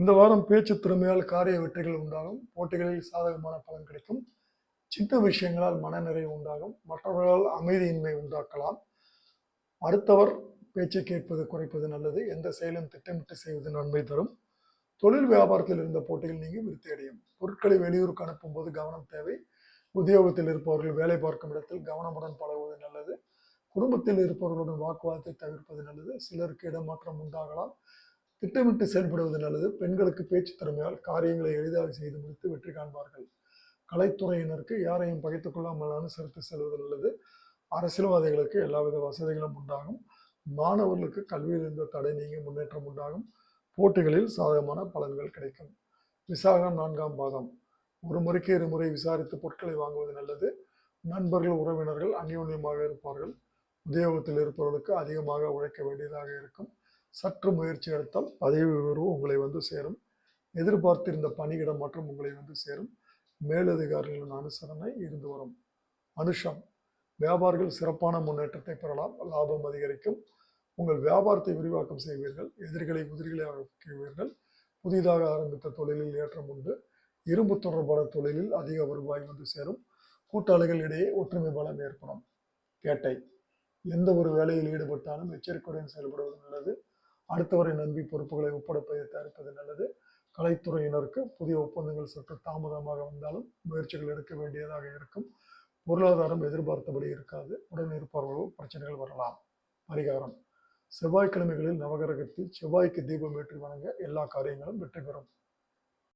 இந்த வாரம் பேச்சு திறமையால் காரிய வெற்றிகள் உண்டாகும். போட்டிகளில் சாதகமான பலன் கிடைக்கும். சின்ன விஷயங்களால் மனநிறைவு உண்டாகும். மற்றவர்களால் அமைதியின்மை உண்டாக்கலாம். அடுத்தவர் பேச்சை கேட்பது குறைப்பது நல்லது. எந்த செயலும் திட்டமிட்டு செய்வது நன்மை தரும். தொழில் வியாபாரத்தில் இருந்த போட்டிகள் நீங்கி விருத்தி அடையும். பொருட்களை வெளியூருக்கு அனுப்பும் போது கவனம் தேவை. உத்தியோகத்தில் இருப்பவர்கள் வேலை பார்க்கும் இடத்தில் கவனமுடன் பழகுவது நல்லது. குடும்பத்தில் இருப்பவர்களுடன் வாக்குவாதத்தை தவிர்ப்பது நல்லது. சிலருக்கு இடமாற்றம் உண்டாகலாம். திட்டமிட்டு செயல்படுவது நல்லது. பெண்களுக்கு பேச்சு திறமையால் காரியங்களை எளிதாக செய்து முடித்து வெற்றி காண்பார்கள். கலைத்துறையினருக்கு யாரையும் பகைத்துக் கொள்ளாமல் அனுசரித்து செல்வது நல்லது. அரசியல்வாதிகளுக்கு எல்லாவித வசதிகளும் உண்டாகும். மாணவர்களுக்கு கல்வியில் இருந்த தடை நீங்கி முன்னேற்றம் உண்டாகும். போட்டிகளில் சாதகமான பலன்கள் கிடைக்கும். விசாகம் 4ஆம் பாதம். ஒரு முறைக்கு இருமுறை விசாரித்து பொருட்களை வாங்குவது நல்லது. நண்பர்கள் உறவினர்கள் அந்யோன்யமாக இருப்பார்கள். உத்தியோகத்தில் இருப்பவர்களுக்கு அதிகமாக உழைக்க வேண்டியதாக இருக்கும். சற்று முயற்சி எடுத்தால் பதவி உயர்வு உங்களை வந்து சேரும். எதிர்பார்த்திருந்த பணியிடம் மற்றும் உங்களை வந்து சேரும். மேலதிகாரிகளின் அனுசரணை இருந்து வரும். அனுஷம். வியாபாரிகள் சிறப்பான முன்னேற்றத்தை பெறலாம். லாபம் அதிகரிக்கும். உங்கள் வியாபாரத்தை விரிவாக்கம் செய்வீர்கள். எதிரிகளை உதிரிகளை ஆக்குவீர்கள். புதிதாக ஆரம்பித்த தொழிலில் ஏற்றம் உண்டு. இரும்பு தொடர்பான தொழிலில் அதிக வருவாய் வந்து சேரும். கூட்டாளிகள் இடையே ஒற்றுமை பலம் ஏற்படும். கேட்டை. எந்த ஒரு வேலையில் ஈடுபட்டாலும் எச்சரிக்கையுடன் செயல்படுவது நல்லது. அடுத்தவரை நம்பி பொறுப்புகளை ஒப்படைப்பதை தவிர்ப்பது நல்லது. கலைத்துறையினருக்கு புதிய ஒப்பந்தங்கள் சற்று தாமதமாக வந்தாலும் முயற்சிகள் எடுக்க வேண்டியதாக இருக்கும். பொருளாதாரம் எதிர்பார்த்தபடி இருக்காது. உடன் இருப்பவர்களோ பிரச்சனைகள் வரலாம். பரிகாரம். செவ்வாய்க்கிழமைகளில் நவகிரகத்தில் செவ்வாய்க்கு தீபம் ஏற்றி வணங்க எல்லா காரியங்களும் வெற்றி பெறும்.